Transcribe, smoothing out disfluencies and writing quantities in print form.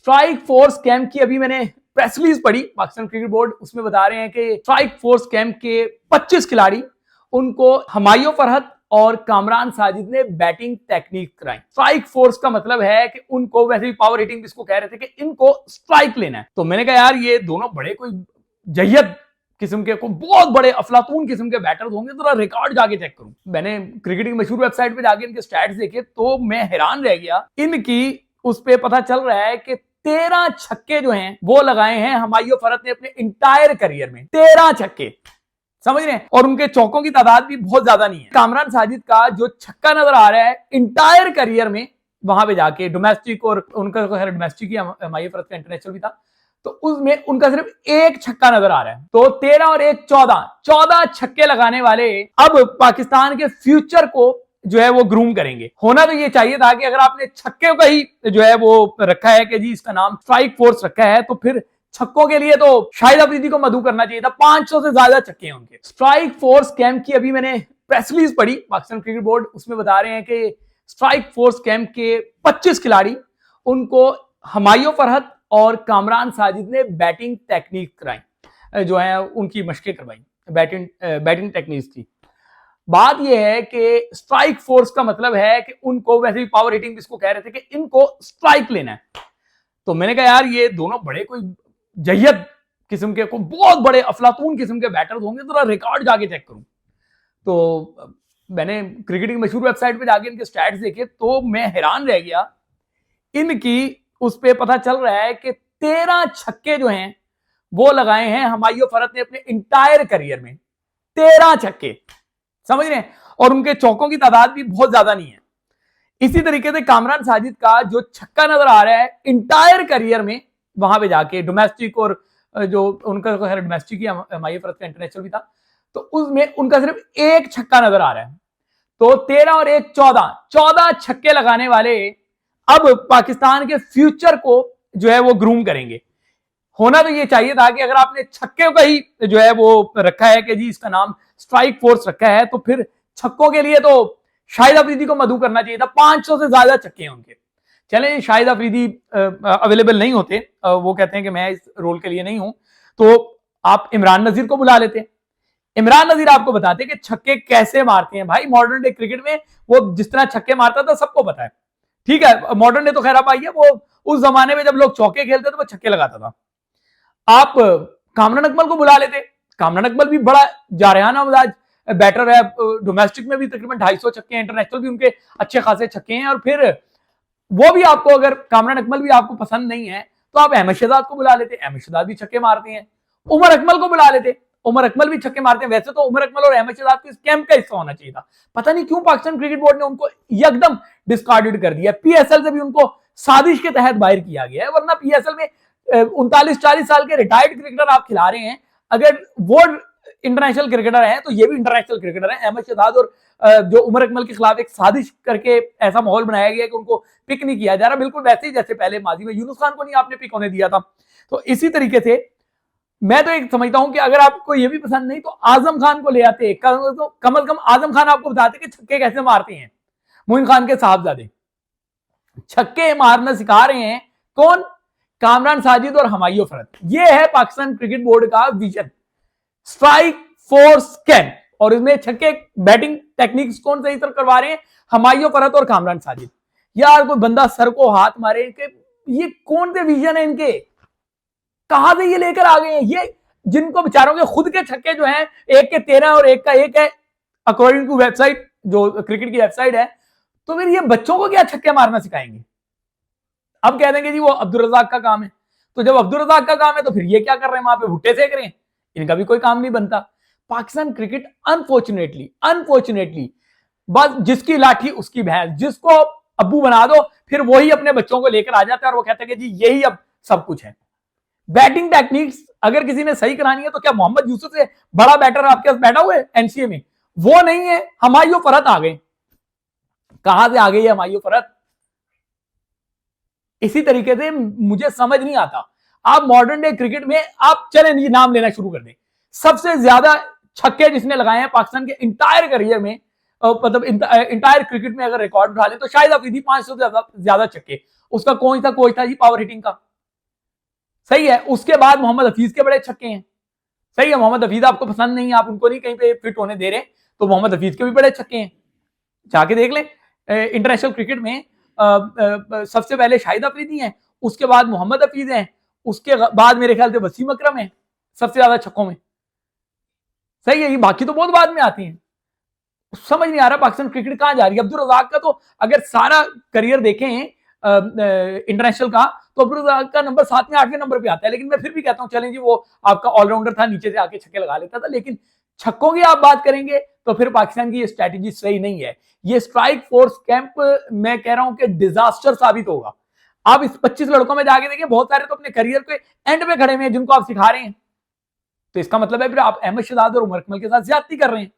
Strike force camp की अभी मैंने प्रेस रिलीज पढ़ी, पाकिस्तान क्रिकेट बोर्ड उसमें बता रहे हैं कि स्ट्राइक फोर्स कैंप के 25 खिलाड़ी उनको हमायूं फरहत और कामरान साजिद ने बैटिंग टेक्निक कराई। स्ट्राइक फोर्स का मतलब है कि उनको, वैसे भी पावर हिटिंग इसको कह रहे थे कि इनको स्ट्राइक लेना है। तो मैंने कहा यार ये दोनों बड़े कोई जय्यद किस्म के, को बहुत बड़े अफलातून किस्म के बैटर्स होंगे, तो रिकॉर्ड जाके चेक करूं। मैंने क्रिकेट की मशहूर वेबसाइट पे जाके इनके स्टैट्स देखे तो मैं हैरान रह गया। इनकी उस पे पता चल रहा है कि 13 छक्के जो हैं वो लगाए हैं हमायूं फरहत ने अपने इंटायर करियर में। 13 छक्के, समझ रहे हैं? और उनके चौकों की तादाद भी बहुत ज्यादा नहीं है। कामरान साजिद का जो छक्का नजर आ रहा है इंटायर करियर में, वहां पे जाके डोमेस्टिक, और उनका डोमेस्टिक ही हमायूं फरहत का इंटरनेशनल भी था, तो उसमें उनका सिर्फ एक छक्का नजर आ रहा है। तो 13 और 1 14 छक्के लगाने वाले अब पाकिस्तान के फ्यूचर को जो है वो ग्रूम करेंगे। होना तो ये चाहिए था कि अगर आपने छक्के का ही जो है वो रखा है कि जी इसका नाम स्ट्राइक फोर्स रखा है, तो फिर छक्कों के लिए तो शाहिद अफरीदी को मधु करना चाहिए था। 500 से ज्यादा छक्के हैं उनके। स्ट्राइक फोर्स कैंप की अभी मैंने प्रेस रिलीज पढ़ी, पाकिस्तान क्रिकेट बोर्ड उसमें बता रहे हैं कि स्ट्राइक फोर्स कैंप के 25 खिलाड़ी उनको हमायूं फरहत और कामरान साजिद ने बैटिंग टेक्निक कराई, जो है उनकी मशकें करवाई, बैटिंग टेक्निक्स की। बात यह है कि स्ट्राइक फोर्स का मतलब है कि उनको, वैसे भी पावर हिटिंग इसको कह रहे थे कि इनको स्ट्राइक लेना है। तो मैंने कहा यार ये दोनों बड़े कोई जय्यद किस्म के, को बहुत बड़े अफलातून किस्म के बैटर्स होंगे, तो रिकॉर्ड जाके चेक करूं। तो मैंने क्रिकेट की मशहूर वेबसाइट पे जाके इनके स्टैट्स देखे तो मैं हैरान रह गया। इनकी उस पे पता चल रहा है कि 13 छक्के जो हैं वो लगाए हैं हमायूं फरहत ने अपने इंटायर करियर में। 13 छक्के, समझ रहे हैं? और उनके चौकों की तादाद भी बहुत ज्यादा नहीं है। इसी तरीके से कामरान साजिद का जो छक्का नजर आ रहा है इंटायर करियर में, वहां पे जाके डोमेस्टिक, और जो उनका डोमेस्टिक ही हमायूं फरहत का इंटरनेशनल भी था, तो उसमें उनका सिर्फ एक छक्का नजर आ रहा है। तो 13 और 1 14 छक्के लगाने वाले अब पाकिस्तान के फ्यूचर को जो है वो ग्रूम करेंगे। होना तो ये चाहिए था कि अगर आपने छक्के का ही जो है वो रखा है कि जी इसका नाम स्ट्राइक फोर्स रखा है, तो फिर छक्कों के लिए तो शाहिद अफरीदी को मधु करना चाहिए था। 500 से ज्यादा छक्के हैं उनके। चले, शाहिद अफरीदी अवेलेबल नहीं होते, वो कहते हैं कि मैं इस रोल के लिए नहीं हूं, तो आप इमरान नजीर को बुला लेते। इमरान नजीर आपको बताते कि छक्के कैसे मारते हैं। भाई मॉडर्न डे क्रिकेट में वो जिस तरह छक्के मारता था सबको पता है। ठीक है, मॉडर्न डे तो खैर आप आइए, वो उस जमाने में जब लोग चौके खेलते थे वो छक्के लगाता था। आप कामरान अकमल को बुला लेते। कामरान अकमल भी बड़ा जारहाना मिजाज बैटर है, डोमेस्टिक में भी तकरीबन 250 छक्के हैं, इंटरनेशनल भी उनके अच्छे खासे छक्के हैं। और फिर वो भी आपको, अगर कामरान अकमल भी आपको पसंद नहीं है तो आप अहमद शहजाद को बुला लेते। अहमद शहजाद भी छक्के मारते हैं। उमर अकमल को बुला लेते। उमर अकमल भी छक्के मारते हैं। वैसे तो उमर अकमल और अहमद शहजाद को इस कैंप का हिस्सा होना चाहिए था। पता नहीं क्यों पाकिस्तान क्रिकेट बोर्ड ने उनको एकदम डिस्कार्डेड कर दिया। पीएसएल से भी उनको साजिश के तहत बाहर किया गया है, वरना पीएसएल में 39-40 साल के रिटायर्ड क्रिकेटर आप खिला रहे हैं। अगर वो इंटरनेशनल क्रिकेटर हैं तो ये भी इंटरनेशनल क्रिकेटर हैं। अहमद शहजाद और जो उमर अकमल के खिलाफ एक साजिश करके ऐसा माहौल बनाया गया कि उनको पिक नहीं किया जा रहा, बिल्कुल वैसे ही जैसे पहले माजी में यूनुस खान को नहीं आपने पिक होने दिया था। तो इसी तरीके से मैं तो एक समझता हूं कि अगर आपको ये भी पसंद नहीं तो आजम खान को ले आते। कम से कम आजम खान आपको बताते कि छक्के कैसे मारते हैं। मोइन खान के साहबजादे छक्के मारना सिखा रहे हैं। कौन? कामरान साजिद और हमायूं फरहत। ये है पाकिस्तान क्रिकेट बोर्ड का विजन, स्ट्राइक फोर्स कैंप। और इसमें छक्के बैटिंग टेक्निक्स कौन सही तरह करवा रहे हैं? हमायूं फरहत और कामरान साजिद। यार कोई बंदा सर को हाथ मारे कि ये कौन से विजन है इनके, कहां से ये लेकर आ गए हैं? ये जिनको बेचारों के खुद के छक्के जो हैं, एक के 13 और एक का 1 है अकॉर्डिंग टू वेबसाइट, जो क्रिकेट की वेबसाइट है। तो फिर ये बच्चों को क्या छक्के मारना सिखाएंगे? अब कह देंगे जी वो अब्दुल रज़ाक का काम है। तो जब अब्दुल रज़ाक का काम है तो फिर ये क्या कर रहे हैं वहां पे, भुट्टे सेक रहे हैं? इनका भी कोई काम नहीं बनता। पाकिस्तान क्रिकेट अनफॉर्चुनेटली बस जिसकी लाठी उसकी भैंस, जिसको अब्बू बना दो फिर वही अपने बच्चों को लेकर आ जाता है और वो कहते हैं कि जी यही अब सब कुछ है। बैटिंग टेक्निक्स अगर किसी ने सही करानी है तो क्या मोहम्मद यूसुफ से बड़ा बैटर आपके पास बैठा हुआ है एनसीए में? वो नहीं है। हमायूं फरहत आ गए। कहां से आ गई है हमायूं फरहत? इसी तरीके से मुझे समझ नहीं आता। आप मॉडर्न डे क्रिकेट में आप चले नाम लेना शुरू कर दें। सबसे ज्यादा छक्के जिसने लगाए हैं पाकिस्तान के इंटायर करियर में, मतलब इंटायर क्रिकेट में अगर रिकॉर्ड उठा ले तो शाहिद अफरीदी 500 से ज्यादा छक्के। उसका कौन सा कोच था जी पावर हिटिंग का? सही है। उसके बाद मोहम्मद हफीज के बड़े छक्के हैं। सही है, मोहम्मद हफीज आपको पसंद नहीं है, आप उनको नहीं कहीं पे फिट होने दे रहे, तो मोहम्मद हफीज के भी बड़े छक्के हैं, जाके देख ले। इंटरनेशनल क्रिकेट में सबसे पहले शाहिद अफरीदी हैं, उसके बाद मोहम्मद हफीज हैं, उसके बाद मेरे ख्याल से वसीम अकरम है सबसे ज्यादा छक्कों में। सही है, ये बाकी तो बहुत बाद में आती हैं। समझ नहीं आ रहा पाकिस्तान क्रिकेट कहां जा रही है। अब्दुल रज़ाक का तो अगर सारा करियर देखें इंटरनेशनल का, तो अब्दुल रज़ाक का नंबर 7वें 8वें नंबर पे आता है, लेकिन मैं फिर भी कहता हूं चलें जी, वो आपका ऑलराउंडर था, नीचे से आके छक्के लगा लेता था, लेकिन छक्कों की आप बात करेंगे तो फिर पाकिस्तान की ये स्ट्रैटेजी सही नहीं है। ये स्ट्राइक फोर्स कैंप मैं कह रहा हूं कि डिजास्टर साबित होगा। आप इस 25 लड़कों में जाके देखिए, बहुत सारे तो अपने करियर के एंड में खड़े हुए हैं जिनको आप सिखा रहे हैं, तो इसका मतलब है फिर आप अहमद शहजाद और उमर अकमल के साथ ज्यादती कर रहे हैं।